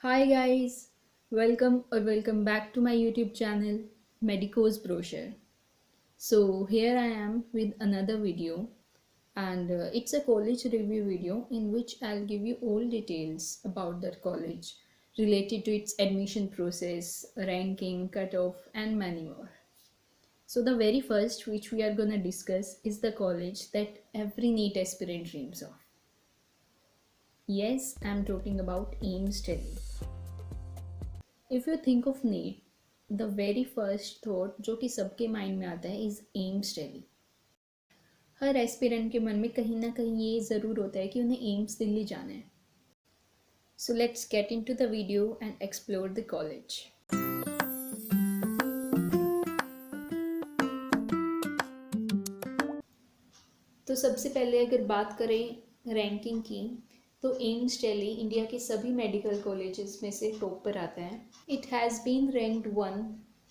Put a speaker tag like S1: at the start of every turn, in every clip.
S1: Hi guys, welcome back to my YouTube channel Medico's Brochure. So here I am with another video and it's a college review video in which I'll give you all details about that college related to its admission process, ranking, cutoff and many more. So the very first which we are going to discuss is the college that every NEET aspirant dreams of. Yes, I'm talking about AIMS Delhi. If you think of NEET the very first thought जो कि सबके mind में आता है is AIIMS Delhi. हर aspirant के मन में कहीं ना कहीं ये ज़रूर होता है कि उन्हें एम्स दिल्ली जाना है. So let's get into the video and explore the college. तो सबसे पहले अगर बात करें रैंकिंग की तो एम्स दिल्ली इंडिया के सभी मेडिकल कॉलेजेस में से टॉप पर आता है. It has been ranked one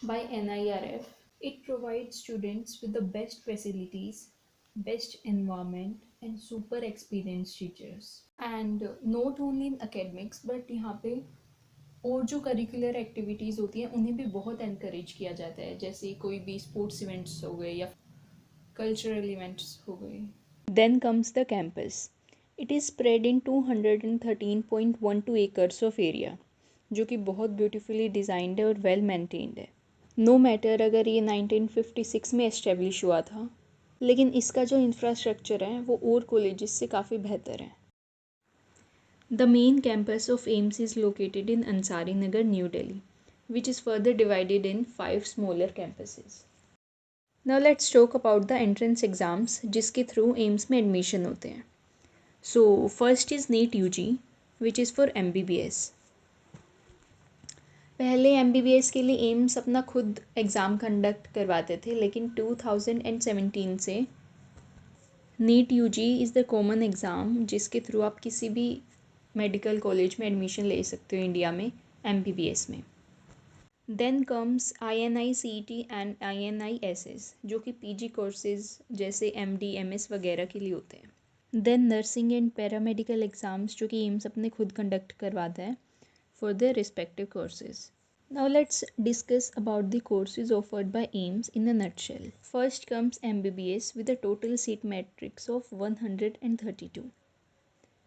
S1: by NIRF. It provides students with the best facilities, best environment, and super experienced teachers. And not only in academics, but यहाँ पे और जो करिकुलर एक्टिविटीज़ होती हैं उन्हें भी बहुत encourage किया जाता है, जैसे कोई भी स्पोर्ट्स इवेंट्स हो गए या कल्चरल इवेंट्स हो गए. Then comes the campus. It is spread in 213.12 acres of area, जो कि बहुत ब्यूटीफुली डिज़ाइंड है और वेल मेंटेन्ड है. नो मैटर अगर ये 1956 में एस्टेब्लिश हुआ था, लेकिन इसका जो इंफ्रास्ट्रक्चर है वो और कॉलेजेस से काफ़ी बेहतर है. The main campus of AIIMS is located in Ansari Nagar, new Delhi, which is further divided in 5 smaller campuses. Now let's talk about the entrance exams जिसके थ्रू एम्स में एडमिशन होते हैं. So first is NEET UG, which is for MBBS. पहले MBBS के लिए AIIMS अपना खुद exam conduct करवाते थे, लेकिन 2017 से NEET UG is the common exam जिसके थ्रू आप किसी भी मेडिकल कॉलेज में एडमिशन ले सकते हो इंडिया में MBBS में. Then comes INI-CET and INI-SS जो कि PG कोर्सेज जैसे MD MS वगैरह के लिए होते हैं. Then nursing and paramedical exams जो कि एम्स अपने खुद कंडक्ट करवाता है for their respective courses. Now let's discuss about the courses offered by AIMS in a nutshell. First comes MBBS with a total seat matrix of 132.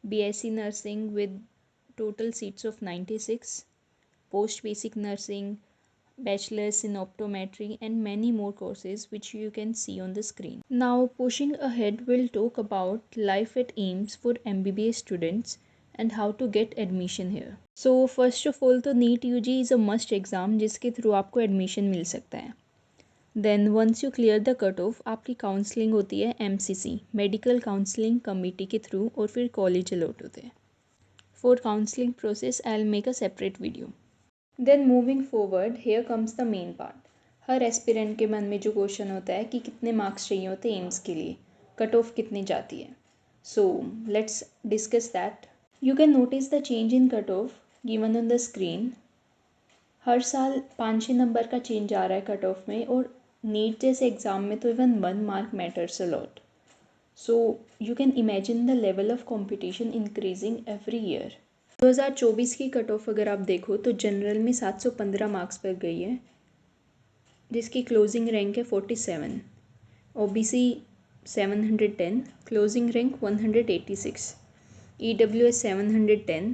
S1: BSc Nursing with total seats of 96. Post Basic Nursing, Bachelor's in Optometry and many more courses which you can see on the screen. Now pushing ahead, we'll talk about life at AIMS for MBBS students and how to get admission here. So first of all तो NEET UG is a must exam जिसके through आपको admission मिल सकता है. Then once you clear the cut off आपकी counselling होती है MCC medical counselling committee के थ्रू और फिर कॉलेज अलॉट होते हैं. For counselling process I will make a separate video. Then moving forward here comes the main part. हर aspirant के मन में जो क्वेश्चन होता है कि कितने मार्क्स चाहिए होते हैं एम्स के लिए, कट ऑफ कितनी जाती है. So let's discuss that. You can notice the change in cutoff given on the screen. हर साल 5-6 नंबर का चेंज आ रहा है कट ऑफ में, और नीट जैसे एग्ज़ाम में तो even 1 mark matters a lot. So you can imagine the level of competition increasing every year. 2024 की कट ऑफ अगर आप देखो तो जनरल में 715 मार्क्स पर गई है जिसकी क्लोजिंग रैंक है 47. OBC 710, closing rank 186. EWS 710,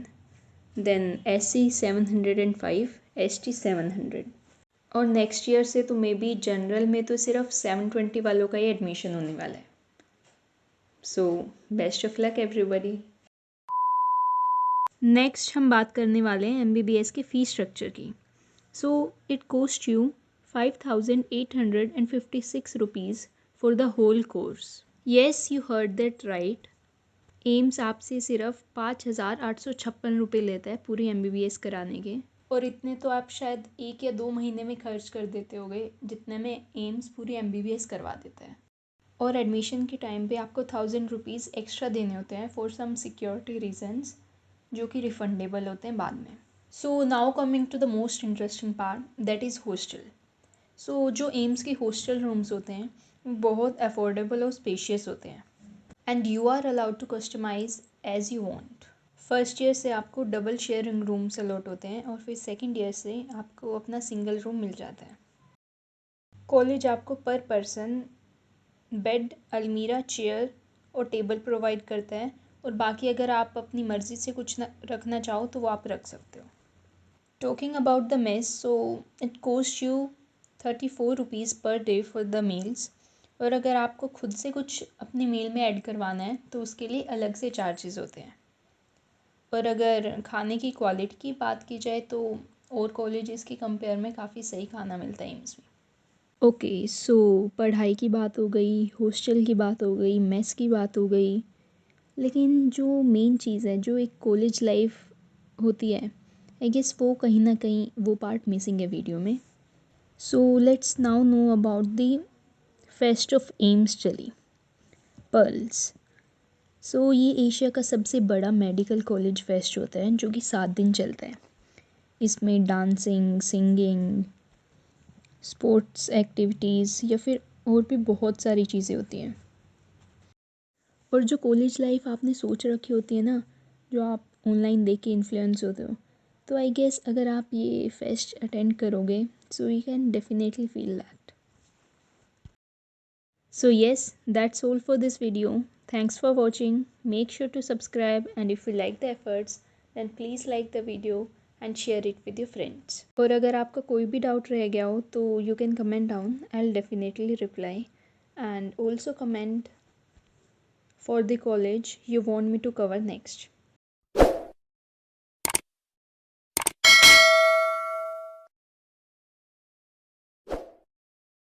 S1: then SC 705, ST 700. और नेक्स्ट ईयर से तो मे बी जनरल में तो सिर्फ 720 वालों का ही एडमिशन होने वाला है. So best of luck everybody. Next हम बात करने वाले हैं MBBS के फ़ी स्ट्रक्चर की. So it cost you 5,856 rupees for the whole course. Yes, you heard that right. AIIMS आपसे सिर्फ 5,856 रुपये लेता है पूरी MBBS कराने के, और इतने तो आप शायद 1 या 2 महीने में खर्च कर देते होगे जितने में एम्स पूरी MBBS करवा देता है. और एडमिशन के टाइम पे आपको 1,000 रुपीज़ एक्स्ट्रा देने होते हैं फॉर सम सिक्योरिटी रीजंस जो कि रिफंडेबल होते हैं बाद में. So now coming to the most interesting part, that is hostel. So जो एम्स के हॉस्टल रूम्स होते हैं वो बहुत अफोर्डेबल और स्पेशियस होते हैं, and you are allowed to customize as you want. First year से आपको डबल शेयरिंग रूम्स अलॉट होते हैं और फिर सेकंड ईयर से आपको अपना सिंगल रूम मिल जाता है। कॉलेज आपको पर पर्सन बेड, अलमीरा, चेयर और टेबल प्रोवाइड करता है और बाकी अगर आप अपनी मर्ज़ी से कुछ रखना चाहो तो वो आप रख सकते हो। Talking about the mess, so it cost you 34 rupees per day for the meals, और अगर आपको खुद से कुछ अपने मील में ऐड करवाना है तो उसके लिए अलग से चार्जेस होते हैं। और अगर खाने की क्वालिटी की बात की जाए तो और कॉलेजेस के कंपेयर में काफ़ी सही खाना मिलता है एम्स में। ओके, सो पढ़ाई की बात हो गई, हॉस्टल की बात हो गई, मेस की बात हो गई, लेकिन जो मेन चीज़ है, जो एक कॉलेज लाइफ होती है, आई गेस वो कहीं ना कहीं वो पार्ट मिसिंग है वीडियो में। So let's now know about the fest of AIIMS चली, पर्ल्स। सो ये एशिया का सबसे बड़ा मेडिकल कॉलेज फेस्ट होता है जो कि 7 दिन चलता है। इसमें डांसिंग, सिंगिंग, स्पोर्ट्स एक्टिविटीज़ या फिर और भी बहुत सारी चीज़ें होती हैं। और जो कॉलेज लाइफ आपने सोच रखी होती है ना, जो आप ऑनलाइन देख के इन्फ्लुएंस होते हो, तो आई गेस अगर आप ये फेस्ट अटेंड करोगे so you can definitely feel that. So yes, that's all for this video. Thanks for watching. Make sure to subscribe, and if you like the efforts then please like the video and share it with your friends. और अगर आपका कोई भी doubt रह गया हो तो you can comment down. I'll definitely reply. And also comment for the college you want me to cover next.